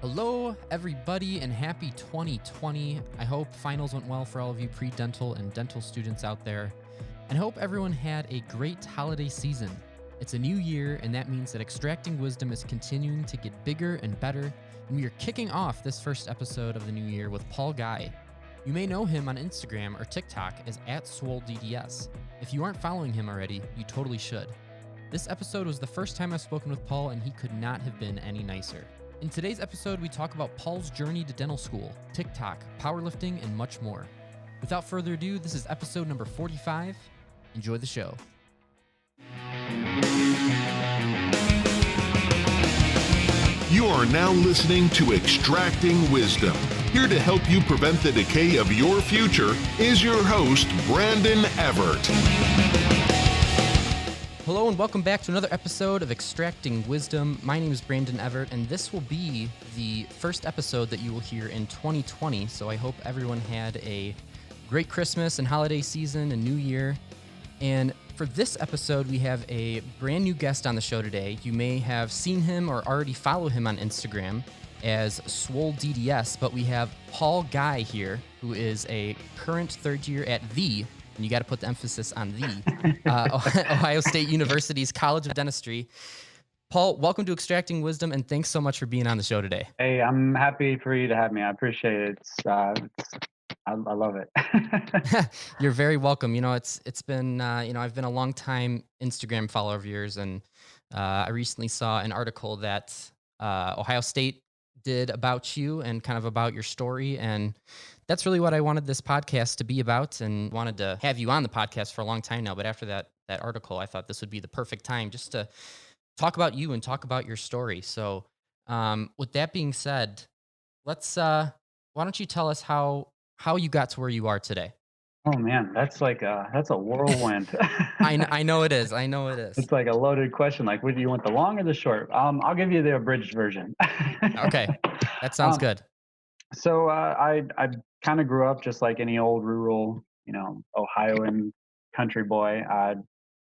Hello, everybody, and happy 2020. I hope finals went well for all of you pre-dental and dental students out there, and hope everyone had a great holiday season. It's a new year, and that means that Extracting Wisdom is continuing to get bigger and better, and we are kicking off this first episode of the new year with Paul Geuy. You may know him on Instagram or TikTok as @SwoleDDS. If you aren't following him already, you totally should. This episode was the first time I've spoken with Paul, and he could not have been any nicer. In today's episode, we talk about Paul's journey to dental school, TikTok, powerlifting, and much more. Without further ado, this is episode number 45. Enjoy the show. You are now listening to Extracting Wisdom. Here to help you prevent the decay of your future is your host, Brandon Evert. Hello and welcome back to another episode of Extracting Wisdom. My name is Brandon Evert, and this will be the first episode that you will hear in 2020. So I hope everyone had a great Christmas and holiday season and New Year. And for this episode, we have a brand new guest on the show today. You may have seen him or already follow him on Instagram as SwoleDDS, but we have Paul Geuy here, who is a current third year at and you got to put the emphasis on Ohio State University's College of Dentistry. Paul, welcome to Extracting Wisdom, and thanks so much for being on the show today. Hey, I'm happy for you to have me. I appreciate it. I love it. You're very welcome. You know, it's been, I've been a long time Instagram follower of yours, and I recently saw an article that Ohio State did about you and kind of about your story, and that's really what I wanted this podcast to be about, and wanted to have you on the podcast for a long time now. But after that article, I thought this would be the perfect time just to talk about you and talk about your story. So with that being said, let's why don't you tell us how you got to where you are today? Oh man, that's a whirlwind. I know it is. I know it is. It's like a loaded question. Like, would you want the long or the short? I'll give you the abridged version. Okay, that sounds good. So I kind of grew up just like any old rural, Ohioan country boy. I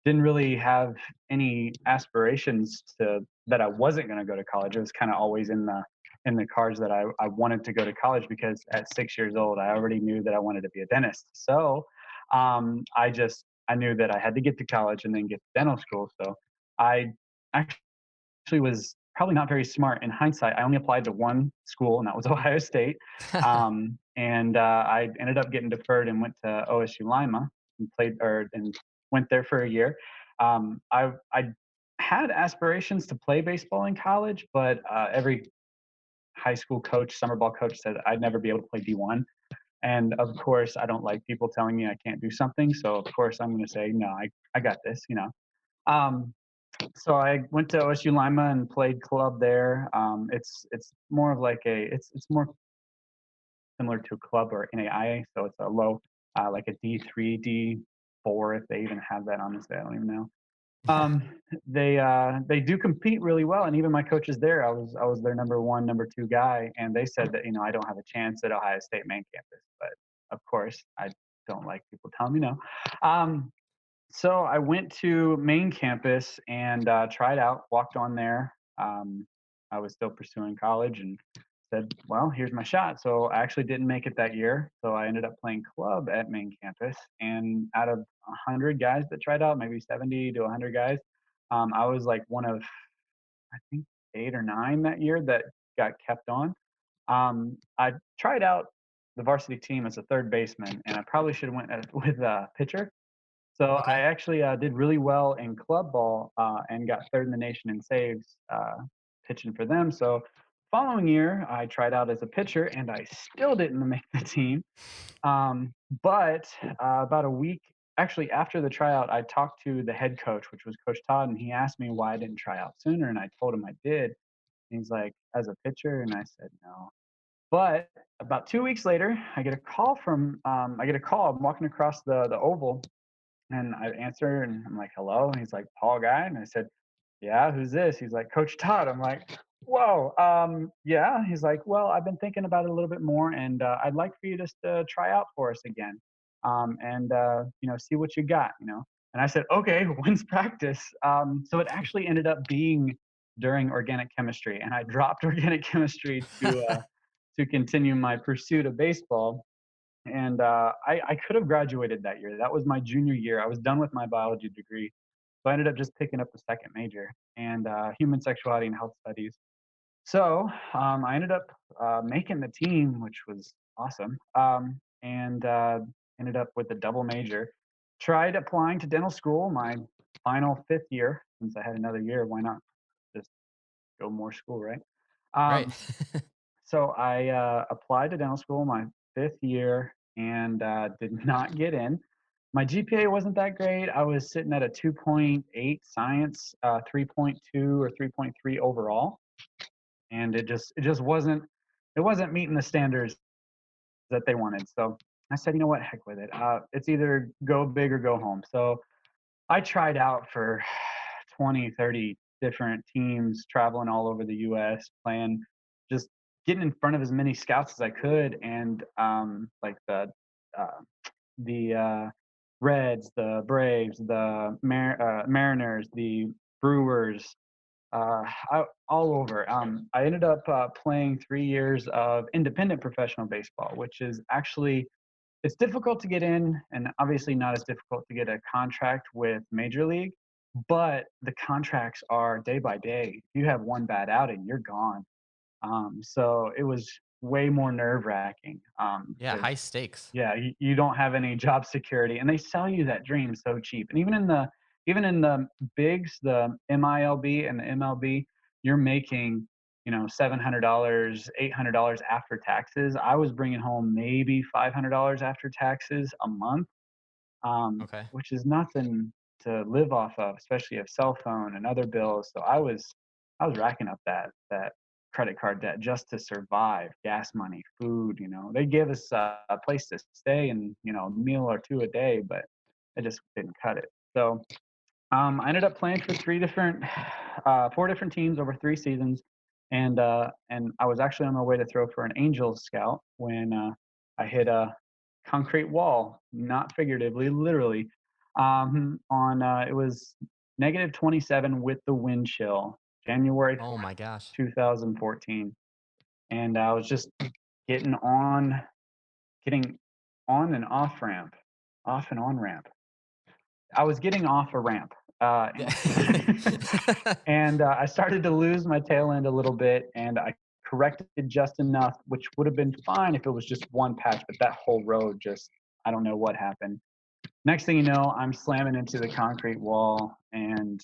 didn't really have any aspirations that I wasn't going to go to college. It was kind of always in the cards that I wanted to go to college, because at 6 years old, I already knew that I wanted to be a dentist. So I knew that I had to get to college and then get to dental school. So I actually was probably not very smart in hindsight. I only applied to one school, and that was Ohio State. And I ended up getting deferred and went to OSU Lima and went there for a year. I had aspirations to play baseball in college, but every high school coach, summer ball coach, said I'd never be able to play D1. And of course, I don't like people telling me I can't do something. So of course, I'm going to say, no, I got this. Um, so I went to OSU Lima and played club there. It's more of like it's more similar to a club or NAIA. So it's a low, like a D3, D4, if they even have that. Honestly, I don't even know. They do compete really well, and even my coaches there, I was their number one, number two guy, and they said that I don't have a chance at Ohio State main campus. But of course, I don't like people telling me no. So I went to main campus and tried out, walked on there. I was still pursuing college and said, well, here's my shot. So I actually didn't make it that year. So I ended up playing club at main campus. And out of 100 guys that tried out, maybe 70 to 100 guys, I was like one of, I think, 8 or 9 that year that got kept on. I tried out the varsity team as a third baseman, and I probably should have went with a pitcher. So Okay. I actually did really well in club ball and got third in the nation in saves pitching for them. So following year, I tried out as a pitcher, and I still didn't make the team. But about a week, actually after the tryout, I talked to the head coach, which was Coach Todd, and he asked me why I didn't try out sooner, and I told him I did. He's like, as a pitcher, and I said no. But about 2 weeks later, I get a call. I'm walking across the oval, and I answer, and I'm like, hello. And he's like, Paul Geuy. And I said, yeah, who's this? He's like, Coach Todd. I'm like, whoa, yeah. He's like, well, I've been thinking about it a little bit more, and I'd like for you just to try out for us again, and see what you got. And I said, okay, when's practice? So it actually ended up being during organic chemistry, and I dropped organic chemistry to continue my pursuit of baseball. And I could have graduated that year. That was my junior year. I was done with my biology degree, so I ended up just picking up the second major and human sexuality and health studies. So I ended up making the team, which was awesome, and ended up with a double major. Tried applying to dental school my final fifth year. Since I had another year, why not just go more school, right? Right. Um, so I applied to dental school my fifth year and did not get in. My GPA wasn't that great. I was sitting at a 2.8 science, 3.2 or 3.3 overall, and it wasn't meeting the standards that they wanted. So I said, you know what, heck with it. It's either go big or go home. So I tried out for 20, 30 different teams, traveling all over the U.S., playing, just getting in front of as many scouts as I could, and like uh, the Reds, the Braves, the Mariners, the Brewers, all over. I ended up playing 3 years of independent professional baseball, which is actually it's difficult to get in, and obviously not as difficult to get a contract with Major League. But the contracts are day by day. If you have one bad outing, you're gone. So it was way more nerve wracking Yeah, because high stakes. yeah, you don't have any job security, and they sell you that dream so cheap. And even in the bigs, the MILB and the MLB, you're making $700, $800 after taxes. I was bringing home maybe $500 after taxes a month, Okay. which is nothing to live off of, especially a cell phone and other bills. So I was racking up that credit card debt just to survive, gas money, food. They give us a place to stay and a meal or two a day, but it just didn't cut it. So I ended up playing for four different teams over 3 seasons, and I was actually on my way to throw for an Angels scout when I hit a concrete wall, not figuratively, literally. On It was -27 with the wind chill, January Oh 4th, my gosh. 2014, and I was just getting on, getting on and off ramp, off and on ramp. I was getting off a ramp, Yeah. and I started to lose my tail end a little bit, and I corrected just enough, which would have been fine if it was just one patch, but that whole road just, I don't know what happened. Next thing you know, I'm slamming into the concrete wall, and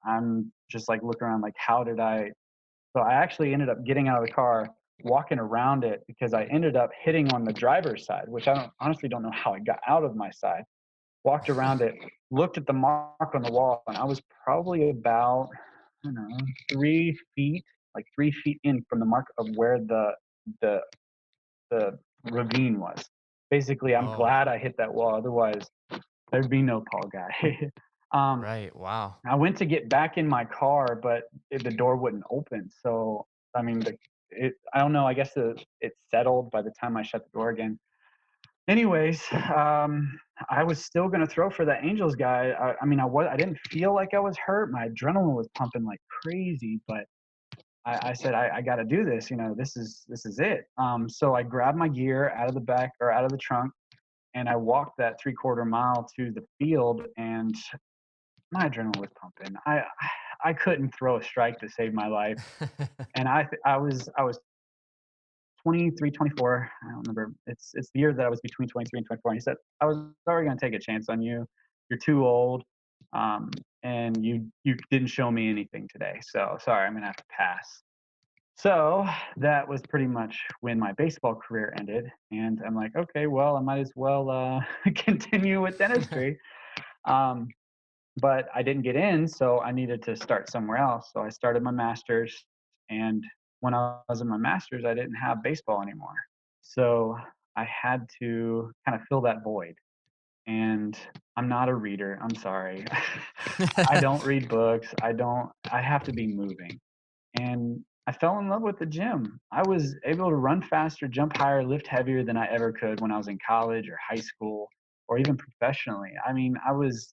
I'm just like looking around, like, how did I? So I actually ended up getting out of the car, walking around it because I ended up hitting on the driver's side, which I honestly don't know how I got out of my side. Walked around it, looked at the mark on the wall, and I was probably about, I don't know, 3 feet, like 3 feet in from the mark of where the the ravine was. Basically, I'm Oh, glad I hit that wall. Otherwise, there'd be no Paul guy. um, right. Wow. I went to get back in my car, but the door wouldn't open. So, I mean, I don't know. I guess it settled by the time I shut the door again. Anyways, I was still gonna throw for the Angels guy. I mean, I didn't feel like I was hurt. My adrenaline was pumping like crazy, but I said I got to do this. This is it. So I grabbed my gear out of the back or out of the trunk, and I walked that 3/4 mile to the field, and my adrenaline was pumping. I couldn't throw a strike to save my life, and I was 23, 24. I don't remember. It's the year that I was between 23 and 24. And he said, I was already going to take a chance on you. You're too old. And you didn't show me anything today. So sorry, I'm going to have to pass. So that was pretty much when my baseball career ended. And I'm like, okay, well, I might as well continue with dentistry. Um, but I didn't get in, so I needed to start somewhere else. So I started my master's, and when I was in my master's, I didn't have baseball anymore. So I had to kind of fill that void. And I'm not a reader. I'm sorry. I don't read books. I have to be moving. And I fell in love with the gym. I was able to run faster, jump higher, lift heavier than I ever could when I was in college or high school or even professionally. I mean, I was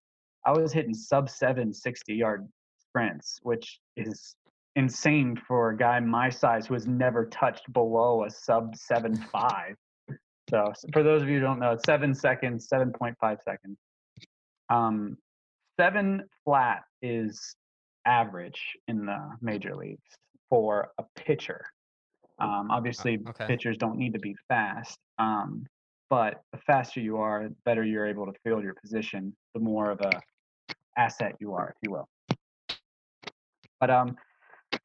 hitting sub 7 60-yard sprints, which is insane for a guy my size who has never touched below a sub 7.5. So for those of you who don't know, it's 7 seconds, 7.5 seconds. Um, 7 flat is average in the major leagues for a pitcher. Obviously, Okay. pitchers don't need to be fast, but the faster you are, the better you're able to field your position, the more of a asset you are, if you will. But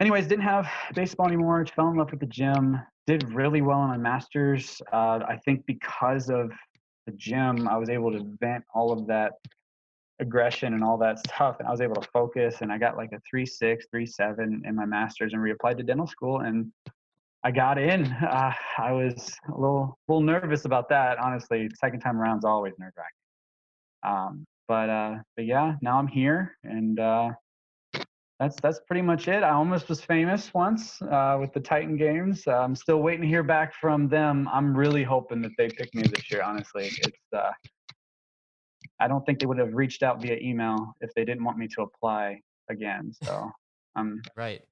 anyways, didn't have baseball anymore. Fell in love with the gym. Did really well in my masters. I think because of the gym, I was able to vent all of that aggression and all that stuff, and I was able to focus. And I got like a 3.6, 3.7 in my masters, and reapplied to dental school, and I got in. I was a little nervous about that, honestly. Second time around's always nerve wracking. But yeah, now I'm here, and that's pretty much it. I almost was famous once with the Titan Games. I'm still waiting to hear back from them. I'm really hoping that they pick me this year. Honestly, it's I don't think they would have reached out via email if they didn't want me to apply again. So I'm Right.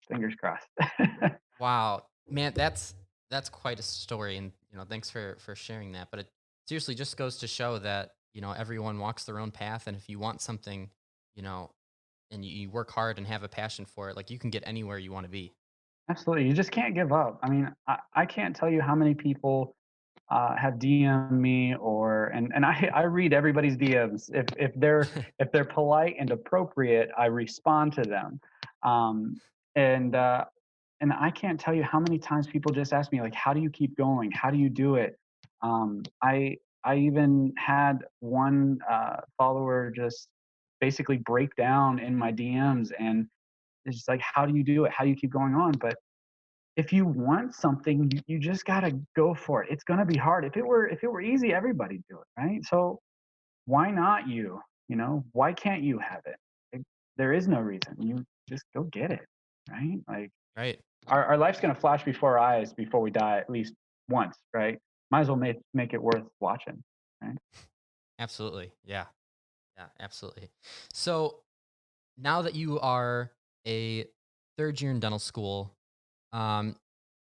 fingers crossed. Wow, man, that's quite a story, and thanks for sharing that. But it seriously just goes to show that everyone walks their own path, and if you want something, you know, and you work hard and have a passion for it, like you can get anywhere you want to be. Absolutely, you just can't give up. I mean, I can't tell you how many people have DM'd me, and I read everybody's DMs. If they're polite and appropriate, I respond to them. Um, and I can't tell you how many times people just ask me like, "How do you keep going? How do you do it?" I even had one follower just basically break down in my DMs, and it's just like, "How do you do it? How do you keep going on?" But if you want something, you just gotta go for it. It's gonna be hard. If it were easy, everybody'd do it, right? So why not you? Why can't you have it? Like, there is no reason. You just go get it, right? Like Right. our life's gonna flash before our eyes before we die at least once, right? Might as well make it worth watching, right? Absolutely. Yeah. Yeah. Absolutely. So now that you are a third year in dental school, Um,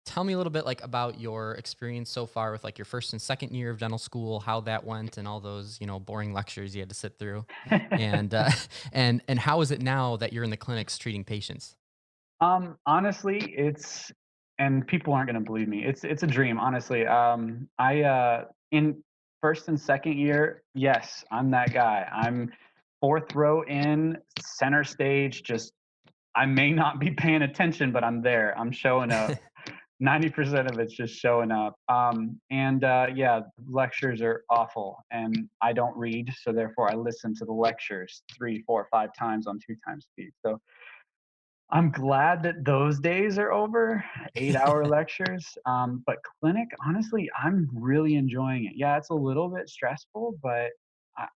tell me a little bit like about your experience so far with like your first and second year of dental school, how that went, and all those boring lectures you had to sit through, and and how is it now that you're in the clinics treating patients? Honestly, and people aren't gonna believe me. It's a dream, honestly. I in first and second year, yes, I'm that guy. I'm fourth row in center stage. Just I may not be paying attention, but I'm there. I'm showing up. 90% of it's just showing up. And yeah, lectures are awful, and I don't read, so therefore I listen to the lectures 3, 4, 5 times on 2 times speed. So I'm glad that those days are over, 8-hour lectures. But clinic, honestly, I'm really enjoying it. Yeah, it's a little bit stressful, but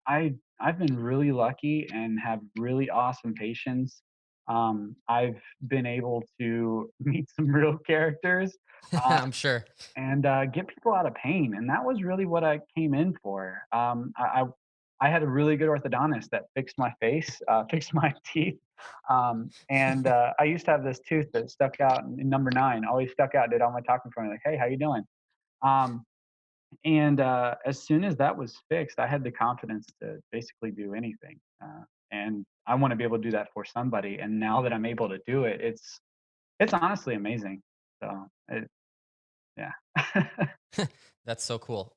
I've been really lucky and have really awesome patients. I've been able to meet some real characters, uh, I'm sure. and get people out of pain, and that was really what I came in for. I had a really good orthodontist that fixed my face, fixed my teeth, and I used to have this tooth that stuck out in number 9, always stuck out, did all my talking for me, like, "Hey, how you doing?" Um, and as soon as that was fixed, I had the confidence to basically do anything, and I want to be able to do that for somebody. And now that I'm able to do it, it's honestly amazing. So yeah. That's so cool.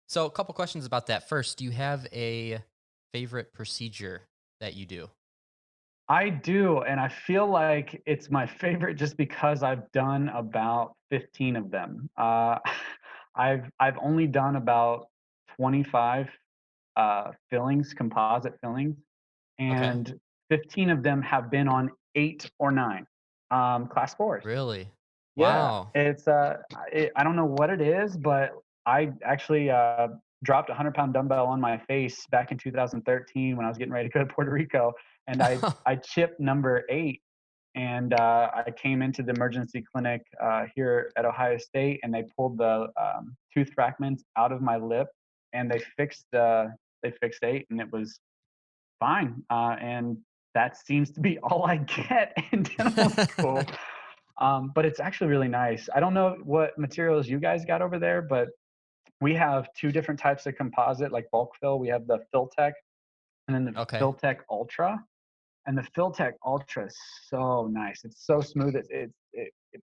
So a couple questions about that. First, do you have a favorite procedure that you do? I do, and I feel like it's my favorite just because I've done about 15 of them. I've only done about 25 fillings, composite fillings, Okay. and 15 of them have been on 8 or 9 class fours. Really? Yeah, Wow. I don't know what it is, but I actually dropped a 100-pound dumbbell on my face back in 2013 when I was getting ready to go to Puerto Rico, and I chipped number 8, and I came into the emergency clinic here at Ohio State, and they pulled the tooth fragments out of my lip, and they fixed 8, and it was fine. And that seems to be all I get in dental school. But it's actually really nice. I don't know what materials you guys got over there, but we have two different types of composite, like bulk fill. We have the Filtech and then the Okay. Filtech Ultra. And the Filtech Ultra is so nice. It's so smooth.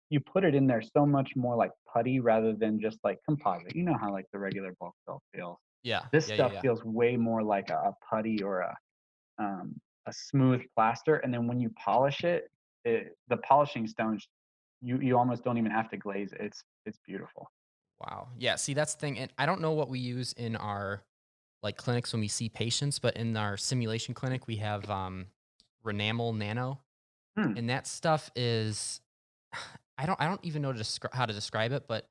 You put it in there so much more like putty rather than just like composite. You know how like the regular bulk fill feels. Yeah. This Yeah. Yeah. stuff Yeah. feels way more like a putty or a smooth plaster. And then when you polish it, the polishing stones, you almost don't even have to glaze it. It's beautiful. Wow. Yeah. See, that's the thing. And I don't know what we use in our like clinics when we see patients, but in our simulation clinic, we have Renamel Nano. Hmm. And that stuff is I don't even know how to describe it, but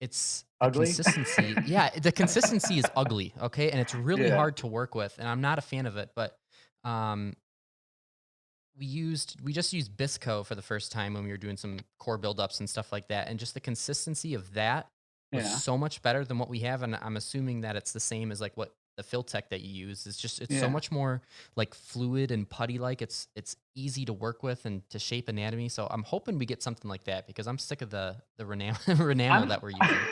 it's the Ugly. consistency. Yeah, the consistency is ugly, okay? And it's really Yeah. hard to work with, and I'm not a fan of it, but um we just used Bisco for the first time when we were doing some core buildups and stuff like that, and just the consistency of that was Yeah. so much better than what we have, and I'm assuming that it's the same as like what the Filtech that you use. It's so Yeah. much more like fluid and putty like. It's easy to work with and to shape anatomy. So I'm hoping we get something like that because I'm sick of the Renamel I'm that we're using.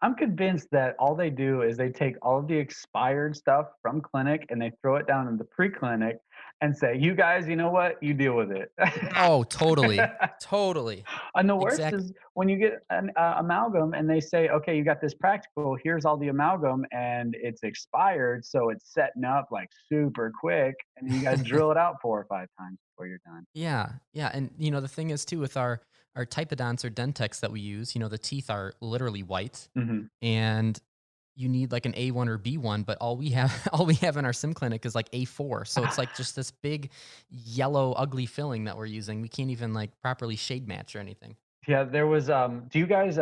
I'm convinced that all they do is they take all of the expired stuff from clinic and they throw it down in the pre-clinic and say, "You guys, you know what? You deal with it." Oh, totally. Totally. And the worst Exact is when you get an amalgam and they say, "Okay, you got this practical. Here's all the amalgam, and it's expired, so it's setting up like super quick, and then you got to drill it out 4 or 5 times before you're done." Yeah, yeah, and the thing is too with our typodonts or dentex that we use, the teeth are literally white, Mhm. and you need like an A1 or B1, but all we have all we have in our sim clinic is like A4. So it's like just this big yellow ugly filling that we're using. We can't even like properly shade match or anything. Yeah, there was, do you guys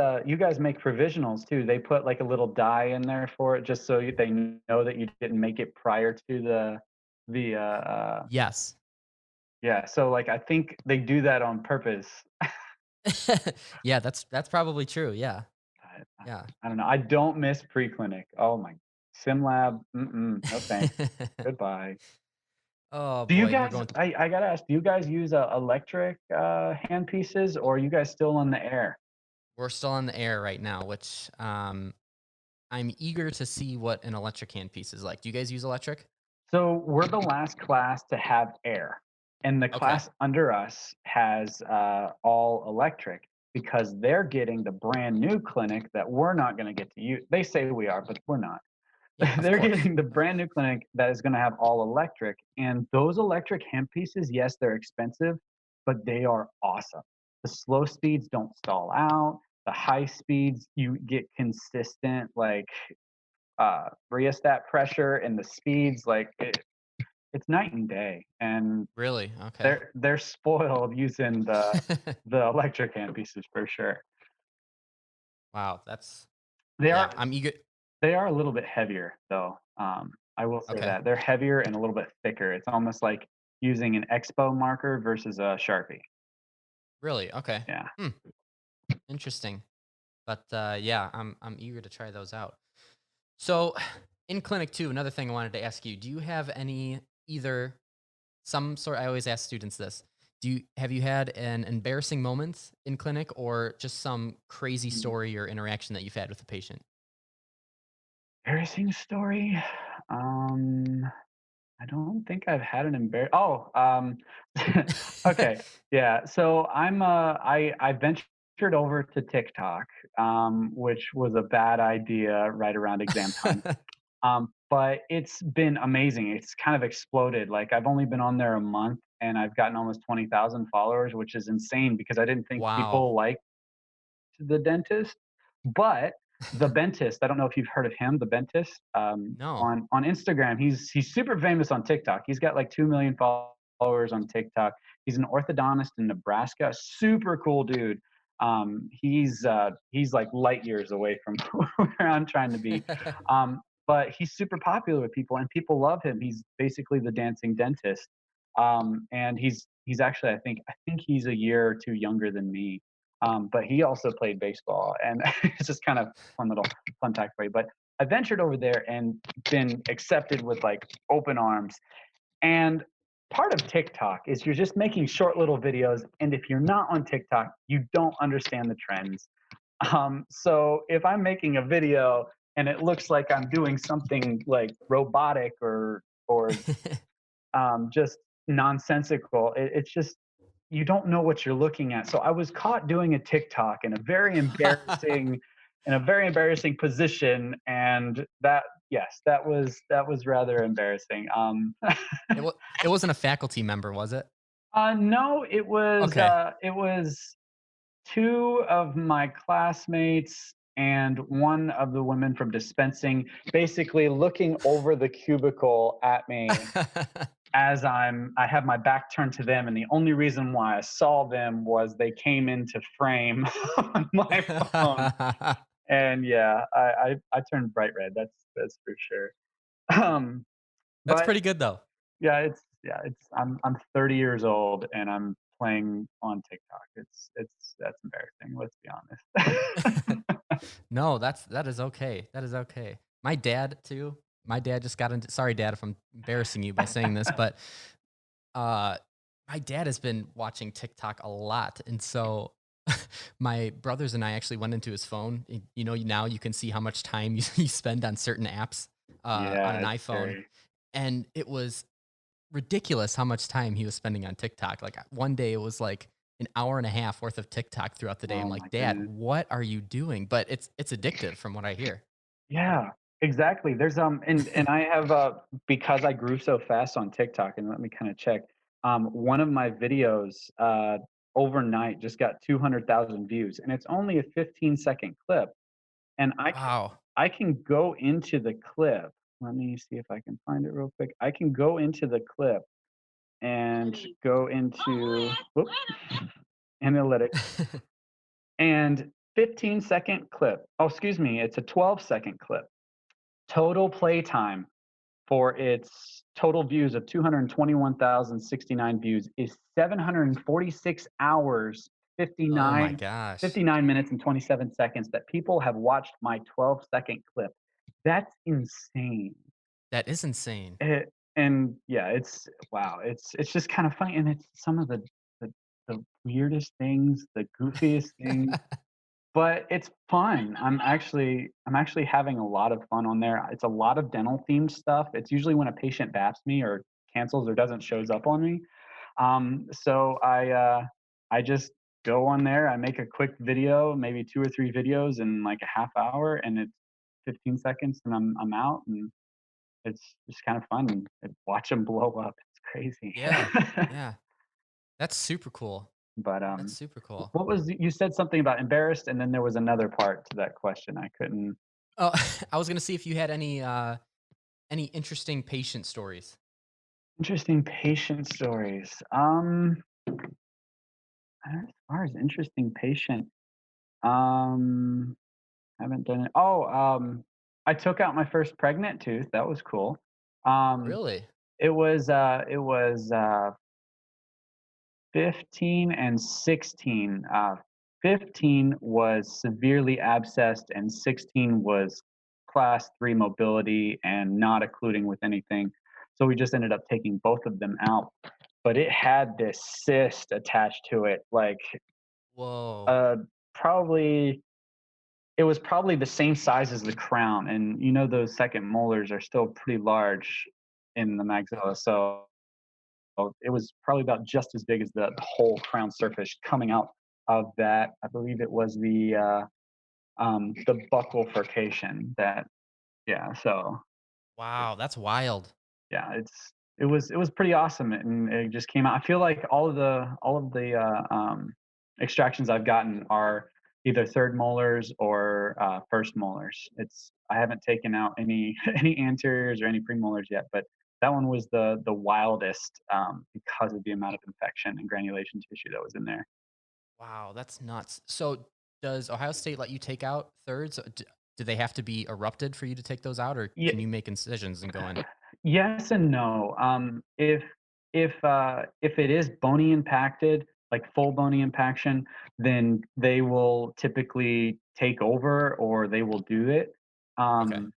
make provisionals too? They put like a little die in there for it just so they know that you didn't make it prior to the Yes. yeah, so like I think they do that on purpose. Yeah, that's probably true. Yeah. I, Yeah. I don't know. I don't miss pre-clinic. Oh my, sim lab. No thanks. Goodbye. Oh Do you boy, we're guys? going I gotta ask. Do you guys use electric hand pieces, or are you guys still on the air? we're still on the air right now, which I'm eager to see what an electric handpiece is like. Do you guys use electric? So we're the last class to have air, and the Okay. class under us has all electric because they're getting the brand new clinic that we're not going to get to use. They say we are, but we're not. Yeah, of They're course. getting the brand new clinic that is going to have all electric, and those electric handpieces, yes, they're expensive, but they are awesome. The slow speeds don't stall out. The high speeds, you get consistent like rheostat pressure, and the speeds it's night and day, and Really? Okay. they're spoiled using the electric handpieces for sure. Wow, that's They yeah, are I'm eager. they are a little bit heavier though. I will say Okay. that they're heavier and a little bit thicker. It's almost like using an expo marker versus a Sharpie. Really? Okay. Yeah. Hmm, interesting. But yeah, I'm eager to try those out. So, in clinic too, another thing I wanted to ask you, do you have any either some sort I always ask students this. Have you had an embarrassing moment in clinic or just some crazy Mm. story or interaction that you've had with a patient? Embarrassing story. Um, I don't think I've had an Oh, okay, yeah. So I ventured over to TikTok, which was a bad idea right around exam time. But it's been amazing. It's kind of exploded. Like I've only been on there a month, and I've gotten almost 20,000 followers, which is insane because I didn't think Wow. people liked the dentist. But the Dentist, I don't know if you've heard of him, the Dentist, No. on Instagram. He's super famous on TikTok. He's got like 2 million followers on TikTok. He's an orthodontist in Nebraska. Super cool dude. He's like light years away from where I'm trying to be. But he's super popular with people, and people love him. He's basically the dancing dentist. And he's actually I think he's a year or two younger than me. But he also played baseball, and it's just kind of fun fact for you. But I ventured over there and been accepted with like open arms. And part of TikTok is you're just making short little videos, and if you're not on TikTok, you don't understand the trends. So if I'm making a video and it looks like I'm doing something like robotic or just nonsensical, it's just you don't know what you're looking at. So I was caught doing a TikTok in a very embarrassing position, and that yes, that was rather embarrassing. It wasn't a faculty member, was it? No, Okay. it was two of my classmates and one of the women from dispensing basically looking over the cubicle at me as I have my back turned to them, and the only reason why I saw them was they came into frame on my phone. And yeah, I turned bright red. That's for sure. Um, That's but pretty good though. it's I'm 30 years old and I'm playing on TikTok. It's that's embarrassing. Let's be honest. No, that is okay. That is okay. My dad too. My dad just got into sorry dad if I'm embarrassing you by saying this, but uh my dad has been watching TikTok a lot. And so my brothers and I actually went into his phone. You know, now you can see how much time you spend on certain apps on Yeah, an it's iPhone. scary. And it was ridiculous how much time he was spending on TikTok. Like one day it was like an hour and a half worth of TikTok throughout the day. I'm Oh like, my "Dad, goodness. what are you doing?" But it's addictive from what I hear. Yeah, exactly. There's and I have because I grew so fast on TikTok, and let me kind of check. One of my videos overnight just got 200,000 views, and it's only a 15-second clip. And Wow. I can go into the clip. Let me see if I can find it real quick. I can go into the clip and go into whoops, analytics and 15-second clip. Oh, excuse me, it's a 12-second clip. Total play time for its total views of 221,069 views is 746 hours, Oh my 59 gosh. 59 minutes and 27 seconds that people have watched my 12-second clip. That's insane. That is insane. And yeah, it's wow. It's just kind of funny, and it's some of the, the weirdest things, the goofiest things, but it's fun. I'm actually having a lot of fun on there. It's a lot of dental themed stuff. It's usually when a patient baps me or cancels or doesn't shows up on me. So I just go on there. I make a quick video, maybe two or three videos in like a half hour, and it's 15 seconds, and I'm out, and it's just kind of fun. And watch them blow up. It's crazy. Yeah. Yeah. That's super cool. But That's super cool. what was you said something about embarrassed, and then there was another part to that question. I couldn't. Oh, I was gonna see if you had any interesting patient stories. Interesting patient stories. As far as interesting patient, um, haven't done it. Oh, I took out my first pregnant tooth. That was cool. Um, Really? it was 15 and 16. 15 was severely abscessed, and 16 was class 3 mobility and not occluding with anything. So we just ended up taking both of them out. But it had this cyst attached to it, like Whoa. uh, probably it was probably the same size as the crown. And you know, those second molars are still pretty large in the maxilla. So it was probably about just as big as the whole crown surface coming out of that. I believe it was the buccal furcation that yeah. So Wow, that's wild. yeah, it was pretty awesome, and it just came out. I feel like all of the extractions I've gotten are either third molars or first molars. It's I haven't taken out any any anteriors or any premolars yet, but that one was the wildest because of the amount of infection and granulation tissue that was in there. Wow, that's nuts. So, does Ohio State let you take out thirds? Do they have to be erupted for you to take those out, or Yeah, can you make incisions and go in? yes and no. If it is bony impacted, like full bony impaction, then they will typically take over or they will do it. Okay. Um,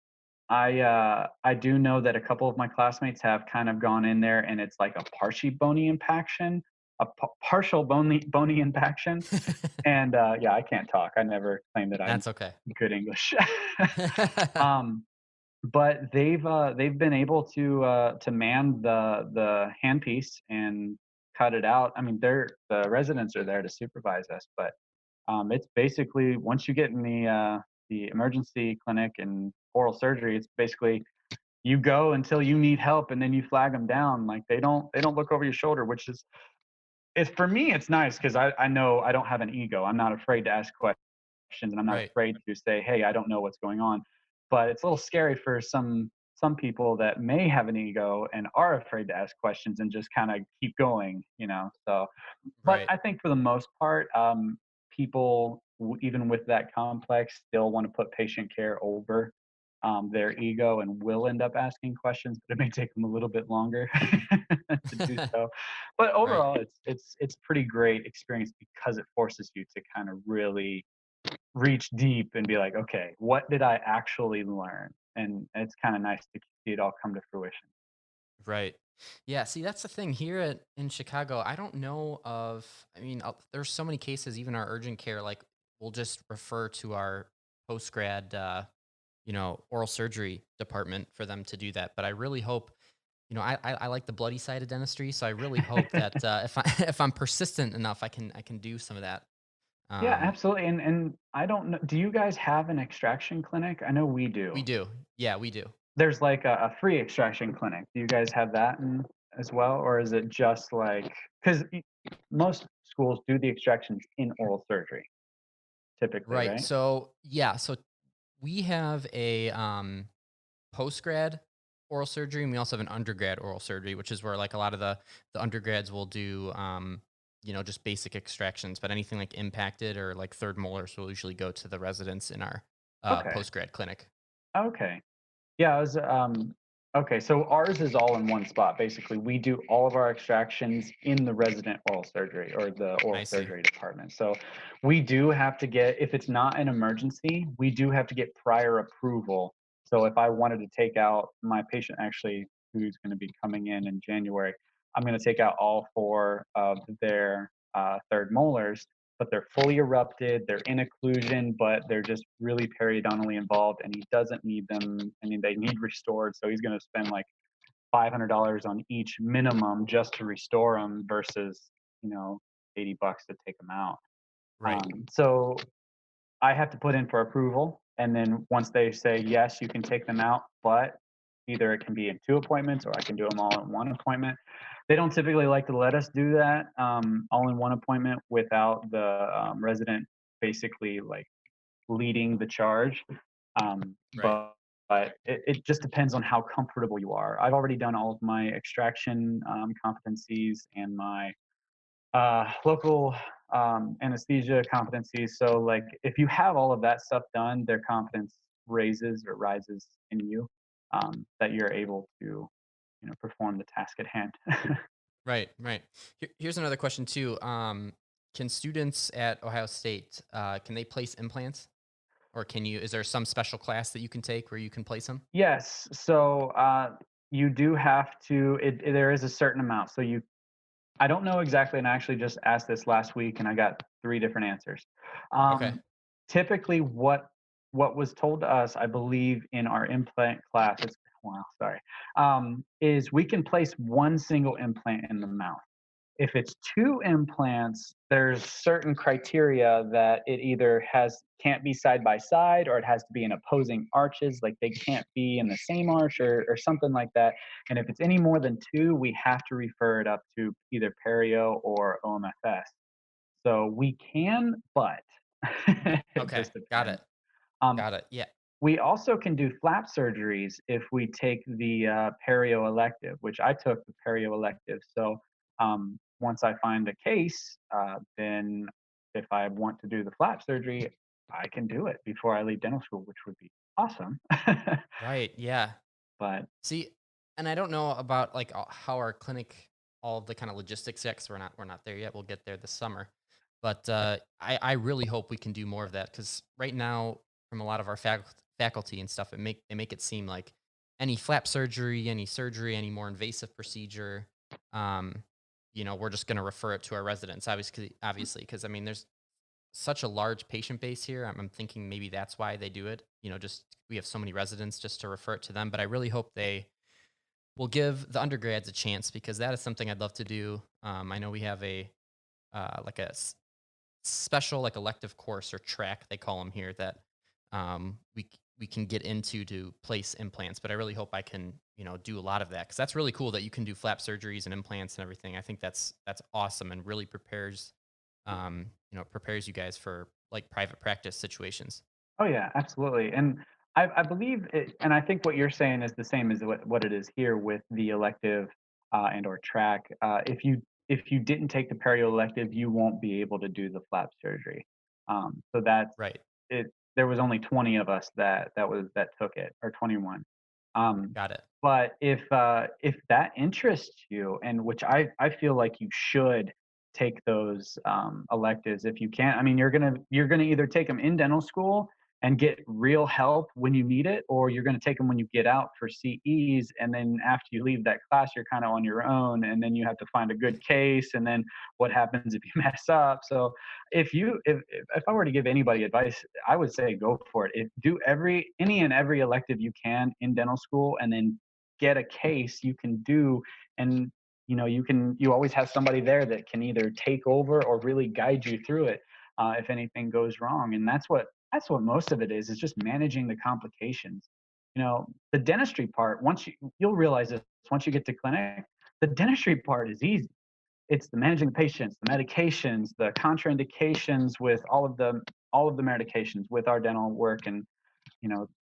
I do know that a couple of my classmates have kind of gone in there, and it's like a partially bony impaction, partial bony impaction, and yeah, I can't talk. I never claimed that I'm That's okay. good English. um, but they've been able to man the handpiece and cut it out. I mean, the residents are there to supervise us, but it's basically once you get in the emergency clinic and oral surgery, it's basically you go until you need help, and then you flag them down. Like they don't look over your shoulder, which is it's for me. It's nice because I know I don't have an ego. I'm not afraid to ask questions, and I'm not Right. afraid to say, "Hey, I don't know what's going on." But it's a little scary for some people that may have an ego and are afraid to ask questions and just kind of keep going, you know. So, but Right. I think for the most part, people, even with that complex, still want to put patient care over their ego and will end up asking questions, but it may take them a little bit longer to do so. But Right. overall, it's pretty great experience because it forces you to kind of really reach deep and be like, okay, what did I actually learn? And it's kind of nice to see it all come to fruition. Right. Yeah, see, that's the thing here in Chicago. I don't know of, I mean, there's so many cases, even our urgent care, like we'll just refer to our post grad, oral surgery department for them to do that. But I really hope, I like the bloody side of dentistry. So I really hope that if if I'm persistent enough, I can do some of that. Yeah, Um, absolutely. And I don't know, do you guys have an extraction clinic? I know we we do. do. Yeah, we do. There's like a free extraction clinic. Do you guys have that as well? Or is it just like, because most schools do the extractions in oral surgery typically, Right. right? So, yeah. So we have a post grad oral surgery, and we also have an undergrad oral surgery, which is where like a lot of the undergrads will do just basic extractions, but anything like impacted or like third molars will usually go to the residents in our Okay. post grad clinic. Okay. Yeah, I was, okay, so ours is all in one spot. Basically, we do all of our extractions in the resident oral surgery or the oral I see. surgery department. So we do have to get, if it's not an emergency, we do have to get prior approval. So if I wanted to take out my patient, actually, who's going to be coming in January, I'm going to take out all four of their third molars, but they're fully erupted, they're in occlusion, but they're just really periodontally involved, and he doesn't need them. I mean, they need restored, so he's going to spend like $500 on each minimum just to restore them versus, you know, $80 to take them out. Right. So I have to put in for approval, and then once they say yes, you can take them out, but either it can be in 2 appointments or I can do them all in 1 appointment. They don't typically like to let us do that, all in 1 appointment without the, resident basically, like, leading the charge, Right. but it just depends on how comfortable you are. I've already done all of my extraction, competencies and my local anesthesia competencies. So, like, if you have all of that stuff done, their confidence raises or rises in you, that you're able to, perform the task at hand. Right. Right. Here's another question too. Can students at Ohio State can they place implants, or can you? Is there some special class that you can take where you can place them? Yes. So you do have to. There is a certain amount. So you I don't know exactly, and I actually just asked this last week, and I got 3 different answers. Okay. Typically, what was told to us, I believe, in our implant class, it's wow, sorry, is we can place 1 single implant in the mouth. If it's 2 implants, there's certain criteria that it either can't be side by side or it has to be in opposing arches, like they can't be in the same arch or something like that. And if it's any more than 2, we have to refer it up to either perio or OMFS. So we can, but it Okay. just Got it. depends. Um, Got it. Yeah. we also can do flap surgeries if we take the perio elective, which I took the perio elective. So once I find a case, then if I want to do the flap surgery, I can do it before I leave dental school, which would be awesome. Right. Yeah. But See, and I don't know about like how our clinic, all of the kind of logistics yet, 'cause we're not there yet. We'll get there this summer, but I really hope we can do more of that because right now, from a lot of our faculty and stuff, they make it seem like any flap surgery, any more invasive procedure, um, we're just going to refer it to our residents, obviously, because I mean, there's such a large patient base here. I'm thinking maybe that's why they do it. Just we have so many residents just to refer it to them. But I really hope they will give the undergrads a chance because that is something I'd love to do. I know we have a like a special like elective course or track they call them here that we can get into to place implants. But I really hope I can do a lot of that because that's really cool that you can do flap surgeries and implants and everything. I think that's awesome and really prepares you guys for like private practice situations. Oh yeah, absolutely. And I believe it, and I think what you're saying is the same as what it is here with the elective and or track. If you didn't take the perio elective, you won't be able to do the flap surgery. So that's Right. it. There was only 20 of us that took it, or 21. Um, Got it. but if that interests you, and which I feel like you should take those electives if you can. I mean, you're gonna either take them in dental school and get real help when you need it, or you're gonna take them when you get out for CEs, and then after you leave that class, you're kind of on your own, and then you have to find a good case, and then what happens if you mess up? So if I were to give anybody advice, I would say go for it. Do any and every elective you can in dental school, and then get a case you can do. And you always have somebody there that can either take over or really guide you through it if anything goes wrong. And that's what most of it is just managing the complications. The dentistry part, you'll realize this once you get to clinic. The dentistry part is easy. It's the managing the patients, the medications, the contraindications with all of the medications with our dental work, and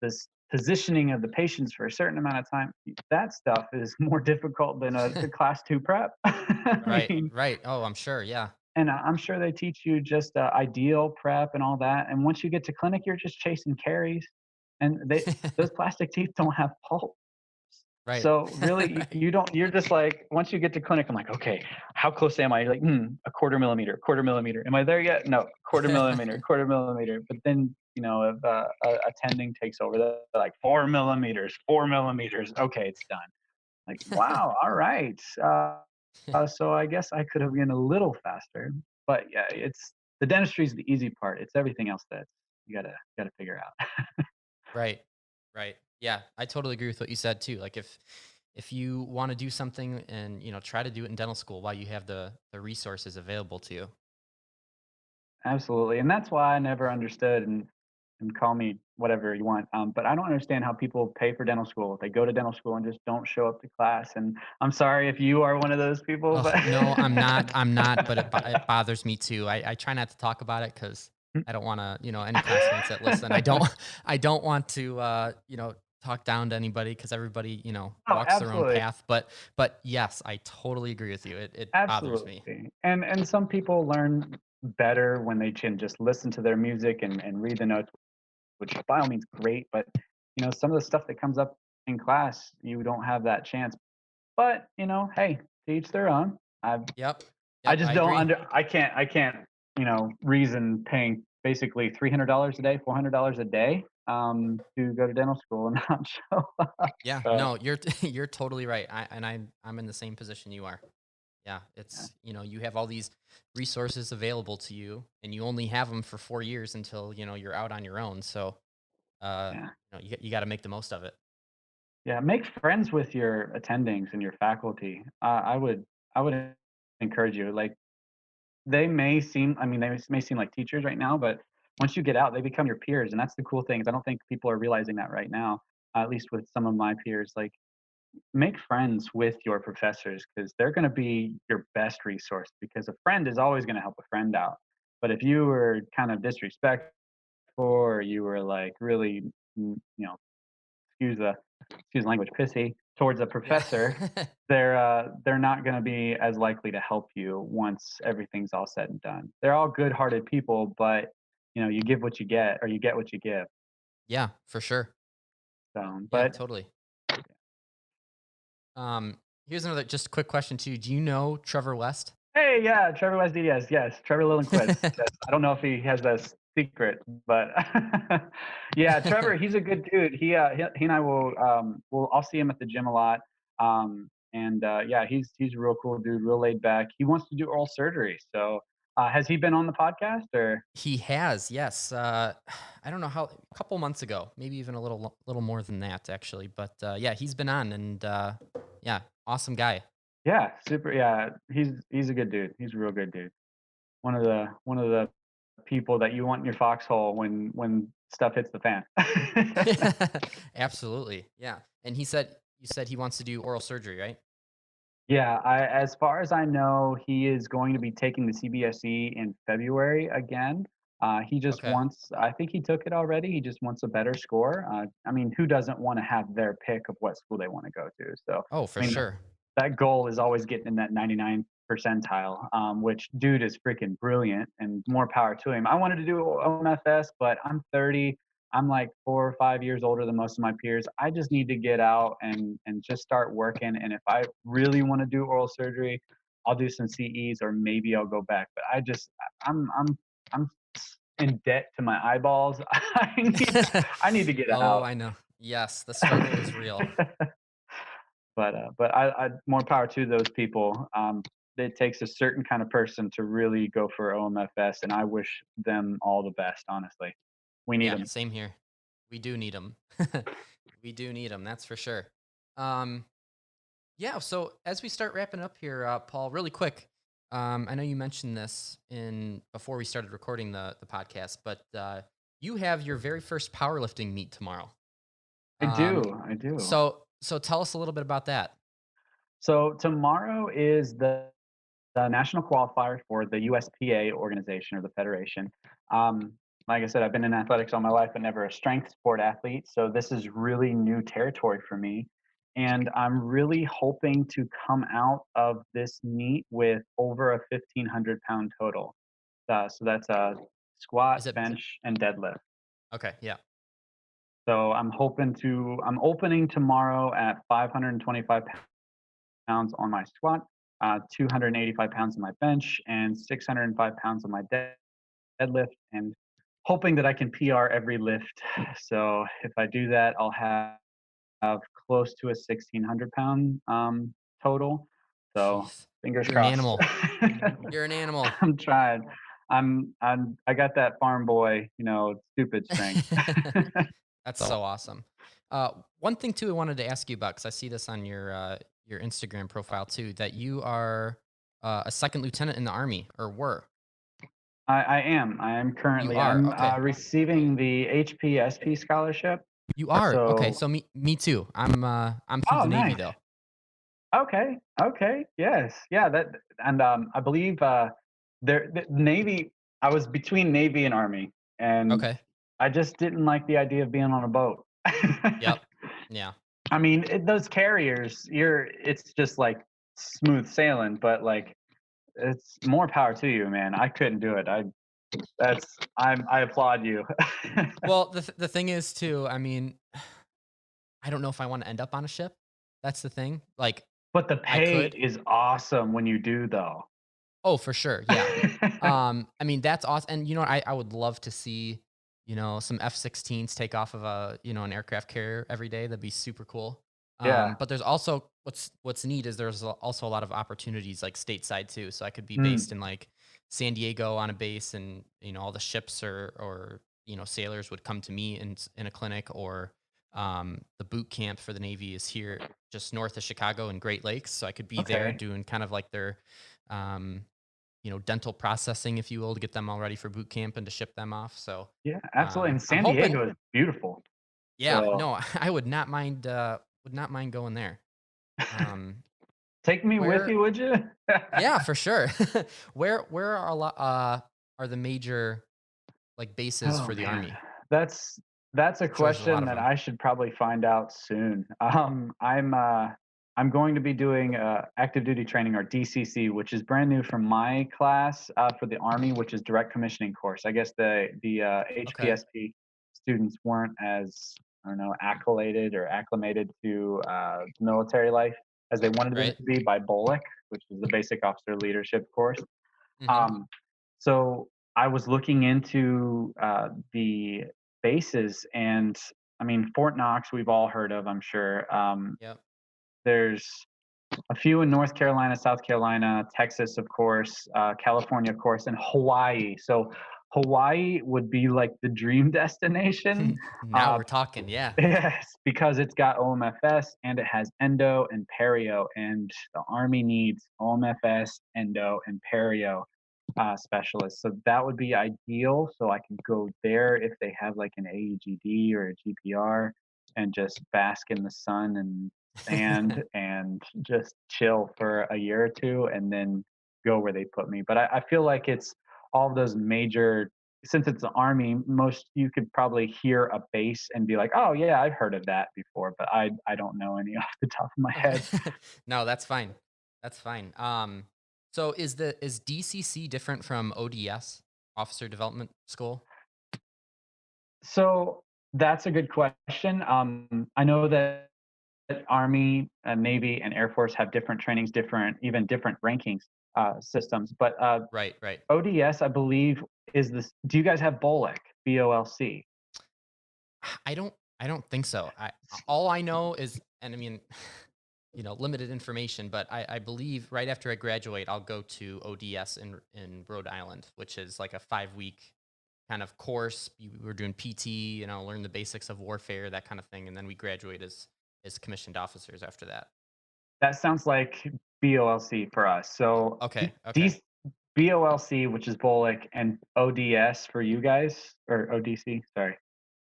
this positioning of the patients for a certain amount of time. That stuff is more difficult than a class 2 prep. I Right. mean, Right. Oh, I'm sure. Yeah. and I'm sure they teach you just ideal prep and all that. And once you get to clinic, you're just chasing caries, and those plastic teeth don't have pulp. Right. So really, Right. you're just like, once you get to clinic, I'm like, okay, how close am I? You're like, a quarter millimeter. Am I there yet? No, quarter millimeter, quarter millimeter. But then, if attending takes over, they're like 4 millimeters, 4 millimeters. Okay, it's done. Like, wow, all right. So I guess I could have been a little faster. But yeah, it's the dentistry is the easy part. It's everything else that you gotta figure out. Right. Right. Yeah, I totally agree with what you said too. Like if you want to do something and try to do it in dental school while you have the resources available to you. Absolutely, and that's why I never understood, and call me whatever you want, but I don't understand how people pay for dental school. They go to dental school and just don't show up to class, and I'm sorry if you are one of those people, Oh, but no, I'm not. I'm not, but it bothers me too. I try not to talk about it because I don't want to, any classmates that listen. I don't want to, talk down to anybody because everybody, Oh, walks their own absolutely. path. But yes, I totally agree with you. It bothers me. Absolutely. And some people learn better when they can just listen to their music and read the notes, which by all means great, but some of the stuff that comes up in class, you don't have that chance. But, hey, to each their own. Yep. I Yep. just I don't agree. under I can't, reason paying basically $300 a day, $400 a day, to go to dental school and not show up. Yeah. So, No, you're you're totally right. I'm in the same position you are. Yeah, yeah, it's you have all these resources available to you, and you only have them for 4 years until you're out on your own. So, uh, yeah. you got to make the most of it. Yeah, make friends with your attendings and your faculty. I would encourage you. Like, I mean, they may seem like teachers right now, but once you get out, they become your peers, and that's the cool thing is I don't think people are realizing that right now, at least with some of my peers. Like, make friends with your professors because they're going to be your best resource, because a friend is always going to help a friend out. But if you were kind of disrespectful, or you were like really, excuse the excuse the language, pissy towards a Yeah. professor, they're not going to be as likely to help you once everything's all said and done. They're all good-hearted people, but you give what you get, or you get what you give. Yeah, for sure. So, Yeah, but totally. Here's another just quick question too. Do you know Trevor West? hey, yeah, Trevor West, yes, Trevor Lillenquist. Yes, I don't know if he has this secret, but yeah, Trevor, he's a good dude. He and I will I'll see him at the gym a lot. And yeah, he's a real cool dude, real laid back. He wants to do oral surgery. So has he been on the podcast or? He has, yes. I don't know how, a couple months ago, maybe even a little more than that actually. But yeah, he's been on, and yeah, awesome guy. Yeah, super. Yeah, he's a good dude. He's a real good dude. One of the people that you want in your foxhole when stuff hits the fan. Absolutely, yeah. And you said he wants to do oral surgery, right? Yeah, as far as I know, he is going to be taking the CBSE in February again. He just Okay. wants, I think he took it already. He just wants a better score. I mean, who doesn't want to have their pick of what school they want to go to? So, Oh, for I mean, sure. that goal is always getting in that 99 percentile, which dude is freaking brilliant and more power to him. I wanted to do OMFS, but I'm 30. I'm like 4 or 5 years older than most of my peers. I just need to get out and just start working. And if I really want to do oral surgery, I'll do some CEs or maybe I'll go back. But I'm in debt to my eyeballs. I need to get Oh, out. I know. Yes, the struggle is real. But I more power to those people. It takes a certain kind of person to really go for OMFS, and I wish them all the best. Honestly, we need Yeah, them. same here. We do need them. We do need them. That's for sure. Um, yeah. So as we start wrapping up here, Paul, really quick. I know you mentioned this in before we started recording the podcast, but you have your very first powerlifting meet tomorrow. I do. Um, I do. so tell us a little bit about that. So tomorrow is the national qualifier for the USPA organization or the federation. Like I said, I've been in athletics all my life, but never a strength sport athlete. So this is really new territory for me. And I'm really hoping to come out of this meet with over a 1,500 pound total. So that's a squat, Is it bench, and deadlift. okay? Yeah. So I'm opening tomorrow at 525 pounds on my squat, 285 pounds on my bench, and 605 pounds on my deadlift, and hoping that I can PR every lift. So if I do that, I'll have close to a 1,600 pound total. So Jeez, fingers you're an crossed. animal. You're an animal. I'm trying. I got that farm boy, stupid strength. That's So so awesome. One thing too, I wanted to ask you about because I see this on your Instagram profile too, that you are a second lieutenant in the Army, or were. I am You currently. are I'm okay. receiving the HPSP scholarship. You are okay. So, So me too. I'm through oh, the Navy nice. though. Okay. Okay. Yes. Yeah. And I believe the Navy. I was between Navy and Army, and Okay. I just didn't like the idea of being on a boat. Yep. Yeah. I mean, those carriers, it's just like smooth sailing, but like it's more power to you, man. I couldn't do it. I applaud you. Well, the thing is too. I mean, I don't know if I want to end up on a ship. That's the thing. Like But the I pay could. is awesome when you do, though. Oh, for sure. Yeah. I mean, that's awesome. And I would love to see, some F-16s take off of an aircraft carrier every day. That'd be super cool. Yeah. But there's also what's neat is also a lot of opportunities like stateside too. So I could be based Mm, in like San Diego on a base, and all the ships or sailors would come to me in a clinic, or the boot camp for the Navy is here just north of Chicago in Great Lakes. So I could be there okay. doing kind of like their um, dental processing, if you will, to get them all ready for boot camp and to ship them off. So, Yeah, absolutely. And I'm San hoping. Diego is beautiful. Yeah, So no, I would not mind going there. Um, take me with where, you, would you? yeah, for sure. Where are are the major like bases Oh for the man, Army? that's that's a I'm sure there's a lot question of that them. I should probably find out soon. I'm going to be doing active duty training, or DCC, which is brand new from my class for the Army, which is direct commissioning course. I guess the Okay, HPSP students weren't as, I don't know, accoladed or acclimated to military life as they wanted them right. to be by BOLIC, which is the basic officer leadership course. Hmm. Um, so I was looking into the bases, and I mean, Fort Knox, we've all heard of, I'm sure. Yep. There's a few in North Carolina, South Carolina, Texas, of course, California, of course, and Hawaii. So Hawaii would be like the dream destination. Now Uh, we're talking. Yeah. yes, because it's got OMFS and it has endo and perio, and the Army needs OMFS, endo, and perio specialists. So that would be ideal. So I can go there if they have like an AEGD or a GPR and just bask in the sun and sand and just chill for a year or two and then go where they put me. But I feel like it's all of those major, since it's the Army, most you could probably hear a base and be like, oh yeah, I've heard of that before, but I don't know any off the top of my Okay. head. No, that's fine. That's fine. So is DCC different from ODS, Officer Development School? So that's a good question. I know that Army, Navy, and Air Force have different trainings, even different rankings systems. But Right, right. ODS, I believe, is this. Do you guys have BOLC? BOLC. I don't think so. All I know is, and I mean, limited information, but I believe right after I graduate, I'll go to ODS in Rhode Island, which is like a 5-week kind of course. We're doing PT, learn the basics of warfare, that kind of thing, and then we graduate as commissioned officers after that. That sounds like BOLC for us. So Okay, okay. these BOLC, which is BOLC, and ODS for you guys, or ODC, sorry,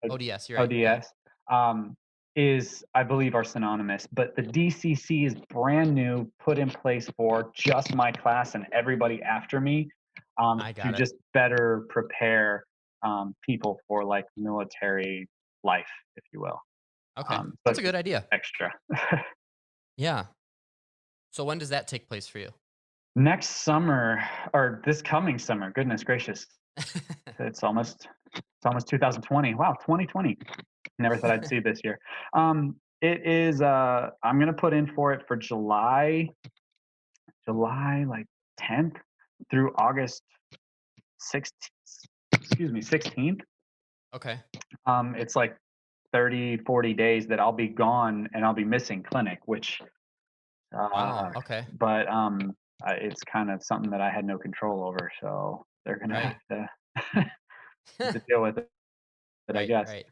ODS, you're right. Yeah. ODS, is, I believe, are synonymous. But the DCC is brand new, put in place for just my class and everybody after me, I to got it. just better prepare people for like military life, if you will. Okay. So That's a good idea. extra. Yeah. So when does that take place for you? Next summer, or this coming summer, goodness gracious, it's almost 2020. Wow, 2020. Never thought I'd see this year. It is I'm gonna put in for it for July like 10th through August 16th, excuse me, 16th. Okay. It's like 30, 40 days that I'll be gone and I'll be missing clinic, which Wow. uh Okay. but it's kind of something that I had no control over, so they're gonna Right. have to deal with it, I Right. guess. Right.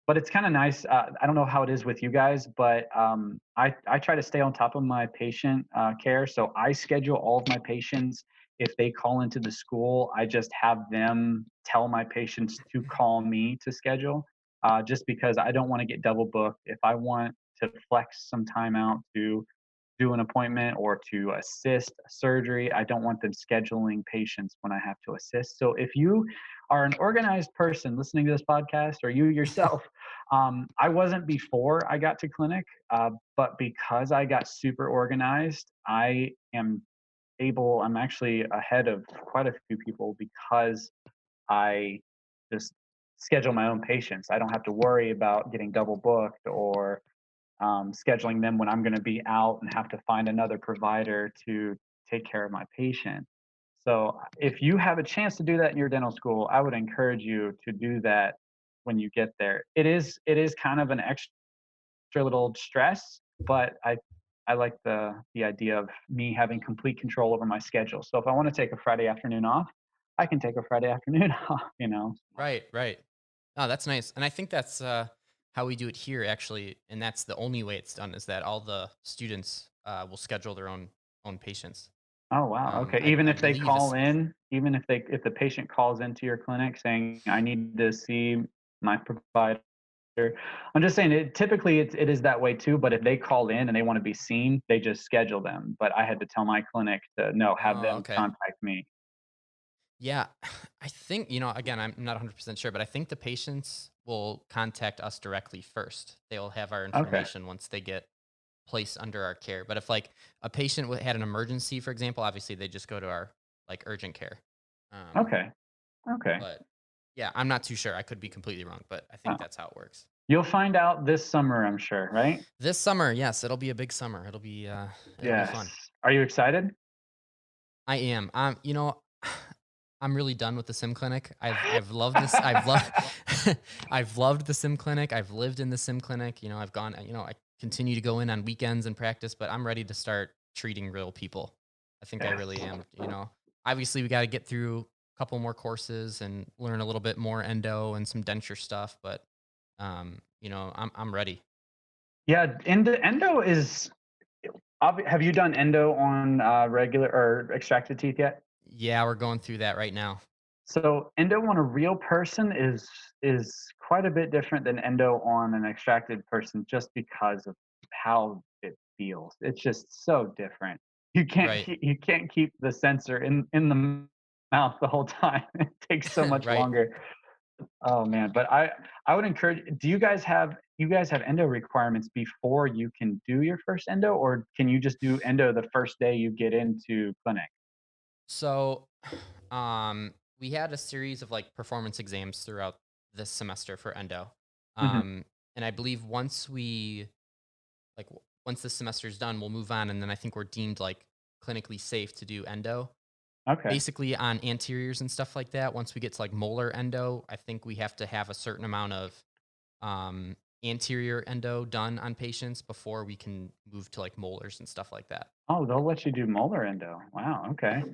But it's kind of nice. I don't know how it is with you guys, but I try to stay on top of my patient care. So I schedule all of my patients. If they call into the school, I just have them tell my patients to call me to schedule, just because I don't want to get double booked. If I want to flex some time out to do an appointment or to assist a surgery. I don't want them scheduling patients when I have to assist. So if you are an organized person listening to this podcast, or you yourself, I wasn't before I got to clinic, but because I got super organized, I'm actually ahead of quite a few people because I just schedule my own patients. I don't have to worry about getting double booked or scheduling them when I'm going to be out and have to find another provider to take care of my patient. So if you have a chance to do that in your dental school, I would encourage you to do that when you get there. It is kind of an extra little stress, but I like the idea of me having complete control over my schedule. So if I want to take a Friday afternoon off, I can take a Friday afternoon off. Right. Right. Oh, that's nice. And I think that's how we do it here, actually. And that's the only way it's done, is that all the students will schedule their own patients. Oh, wow, okay. Even I if they believe call it's in, even if the patient calls into your clinic saying, "I need to see my provider," I'm just saying it is that way too, but if they call in and they wanna be seen, they just schedule them, but I had to tell my clinic to, "No, have oh, them okay. contact me." Yeah. I think, again, I'm not 100% sure, but I think the patients will contact us directly first. They will have our Okay, information once they get placed under our care. But if like a patient had an emergency, for example, obviously they just go to our like urgent care. Um, okay, okay. but yeah, I'm not too sure. I could be completely wrong, but I Oh, think that's how it works. you'll find out this summer, I'm sure, right? This summer, yes, it'll be a big summer. It'll be Yes. fun. Are you excited? I am. I'm I'm really done with the sim clinic. I've loved this. I've loved I've loved the sim clinic. I've lived in the sim clinic. I've gone. I continue to go in on weekends and practice, but I'm ready to start treating real people. I think I Yes. really am. Obviously we got to get through a couple more courses and learn a little bit more endo and some denture stuff, but I'm ready. Yeah, endo is. Have you done endo on regular or extracted teeth yet? Yeah, we're going through that right now. So endo on a real person is quite a bit different than endo on an extracted person, just because of how it feels. It's just so different. Right. You can't keep the sensor in the mouth the whole time. It takes so much Right. longer. Oh man, but I would encourage. Do you guys have endo requirements before you can do your first endo, or can you just do endo the first day you get into clinic? So, we had a series of like performance exams throughout this semester for endo. Hmm. And I believe once this semester's done, we'll move on. And then I think we're deemed like clinically safe to do endo. Okay. Basically on anteriors and stuff like that. Once we get to like molar endo, I think we have to have a certain amount of um, anterior endo done on patients before we can move to like molars and stuff like that. Oh, they'll let you do molar endo. Wow. Okay.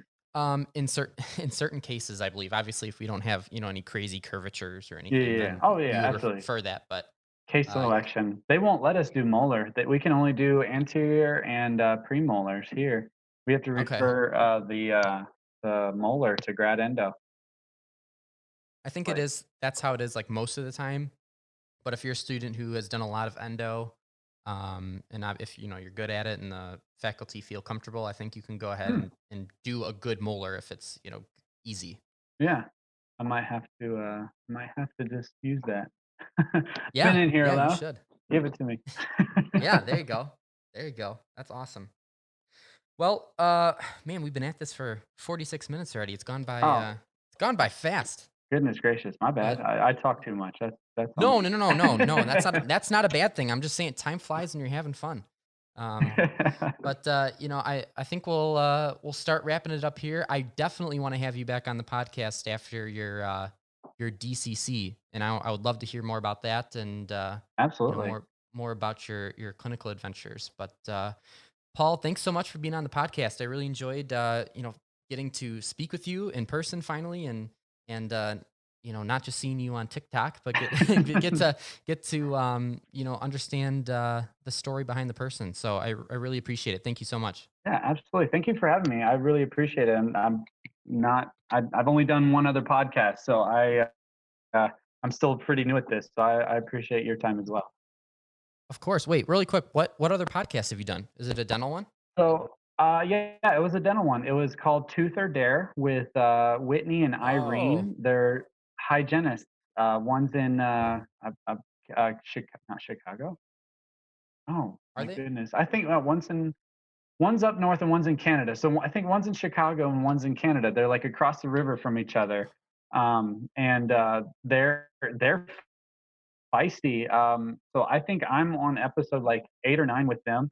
In certain in certain cases, I believe. Obviously, if we don't have any crazy curvatures or Yeah, anything, yeah, yeah. then Oh, we yeah, would absolutely. refer that. But Case uh, selection. They won't let us do molar. That we can only do anterior and premolars here. We have to okay, refer the molar to grad endo. I think it But is. That's how it is. Like most of the time. But if you're a student who has done a lot of endo, if you're good at it and the faculty feel comfortable, I think you can go ahead hmm, and do a good molar if it's easy. yeah, I might have to just use that. Been Yeah, in here yeah, you enough. should. Give it to me. Yeah, there you go. There you go. That's awesome. Well, man, we've been at this for 46 minutes already. Oh, It's gone by fast. goodness gracious, my bad. But I talk too much. That's on no, me. no, no, no, no, no. That's not a bad thing. I'm just saying time flies and you're having fun. Um, but I think we'll start wrapping it up here. I definitely want to have you back on the podcast after your DCC, and I would love to hear more about that and Absolutely. more about your clinical adventures. But Paul, thanks so much for being on the podcast. I really enjoyed, getting to speak with you in person finally, and not just seeing you on TikTok, but get to understand the story behind the person. So I really appreciate it. Thank you so much. Yeah, absolutely. Thank you for having me. I really appreciate it. And I've only done one other podcast, so uh, I'm still pretty new at this. So I appreciate your time as well. Of course. Wait, really quick. What other podcasts have you done? Is it a dental one? So, yeah, it was a dental one. It was called Tooth or Dare with Whitney and Oh, Irene. They're hygienists. One's in not Chicago. Oh are my they? goodness. I think one's up north and one's in Canada. So I think one's in Chicago and one's in Canada. They're like across the river from each other, and they're feisty. So I think I'm on episode like 8 or 9 with them.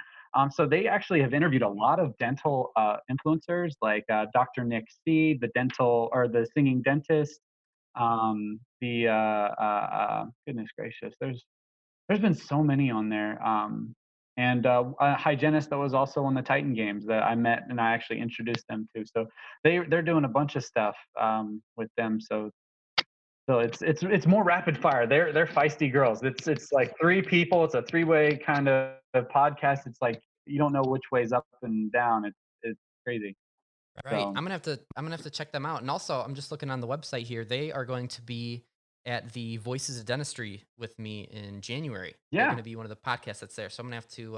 So they actually have interviewed a lot of dental influencers, like Dr. Nick C, the dental or the singing dentist. Goodness gracious, there's been so many on there. And a hygienist that was also on the Titan games that I met and I actually introduced them to. So they're doing a bunch of stuff with them. So it's more rapid fire. They're feisty girls. It's like 3 people. It's a 3-way kind of podcast. It's like you don't know which way's up and down. It's crazy. Right. So I'm gonna have to check them out. And also, I'm just looking on the website here. They are going to be at the Voices of Dentistry with me in January. They're yeah, gonna be one of the podcasts that's there. So I'm gonna have to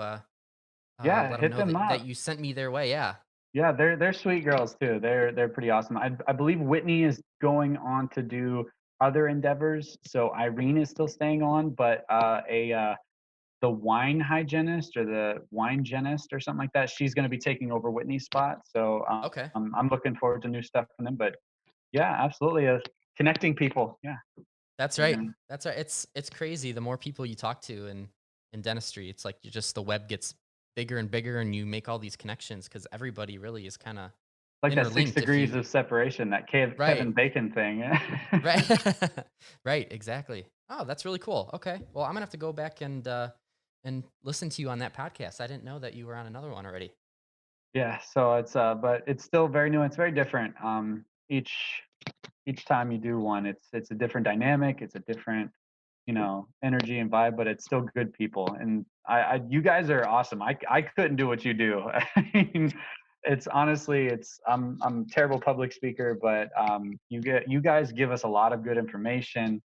yeah, let them hit know them that up. you sent me their way. Yeah. Yeah, they're sweet girls too. They're pretty awesome. I believe Whitney is going on to do other endeavors. So Irene is still staying on, but the wine hygienist or the wine genist or something like that, she's going to be taking over Whitney's spot. So Okay. I'm looking forward to new stuff from them. But yeah, absolutely, connecting people. Yeah, That's we're right. gonna. That's right. It's crazy. The more people you talk to in dentistry, it's like the web gets bigger and bigger, and you make all these connections because everybody really is kind of Like that 6 interlinked if degrees you of separation, that right. Kevin Bacon thing. Right. Right, exactly. Oh, that's really cool. Okay. Well, I'm gonna have to go back and listen to you on that podcast. I didn't know that you were on another one already. Yeah, so it's but it's still very new. It's very different. Each time you do one, it's a different dynamic. It's a different, energy and vibe, but it's still good people. And you guys are awesome. I couldn't do what you do. I mean, it's honestly, I'm a terrible public speaker, but you guys give us a lot of good information.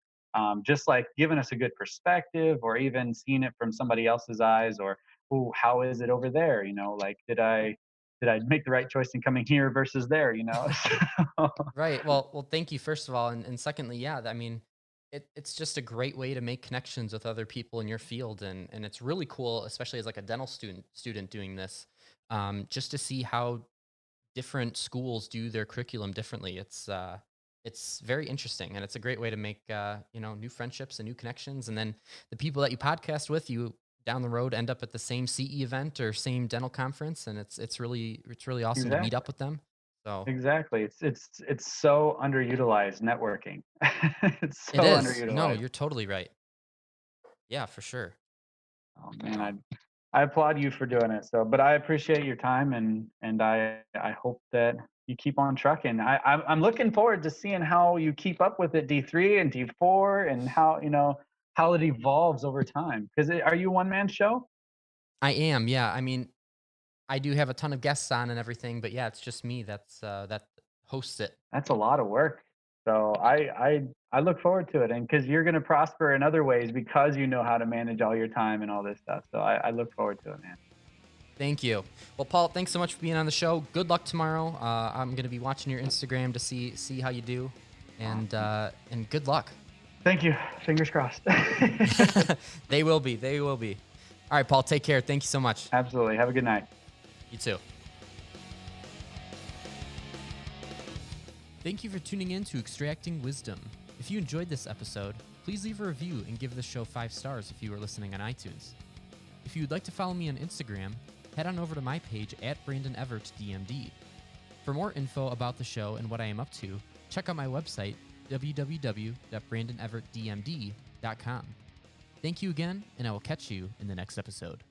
Just like giving us a good perspective, or even seeing it from somebody else's eyes, or oh, how is it over there? Like did I make the right choice in coming here versus there? So, Right. Well, thank you first of all, and secondly, yeah, I mean, it's just a great way to make connections with other people in your field, and it's really cool, especially as like a dental student doing this, just to see how different schools do their curriculum differently. It's very interesting, and it's a great way to make new friendships and new connections, and then the people that you podcast with, you down the road end up at the same CE event or same dental conference, and it's really awesome to meet exactly. up with them. So Exactly. It's so underutilized networking. It's it so is. No, underutilized. you're totally right. Yeah, for sure. Oh man, I applaud you for doing it. So, but I appreciate your time, and I hope that you keep on trucking. I'm looking forward to seeing how you keep up with it, D3 and D4, and how it evolves over time. Because are you a one man show? I am. Yeah. I mean, I do have a ton of guests on and everything, but yeah, it's just me that hosts it. That's a lot of work. So I look forward to it, and because you're going to prosper in other ways because you know how to manage all your time and all this stuff. So I look forward to it, man. Thank you. Well, Paul, thanks so much for being on the show. Good luck tomorrow. I'm going to be watching your Instagram to see how you do, and good luck. Thank you. Fingers crossed. They will be. They will be. All right, Paul. Take care. Thank you so much. Absolutely. Have a good night. You too. Thank you for tuning in to Extracting Wisdom. If you enjoyed this episode, please leave a review and give the show 5 stars if you are listening on iTunes. If you would like to follow me on Instagram, head on over to my page at Bevert.DMD. For more info about the show and what I am up to, check out my website, www.BrandonEverettDMD.com. Thank you again, and I will catch you in the next episode.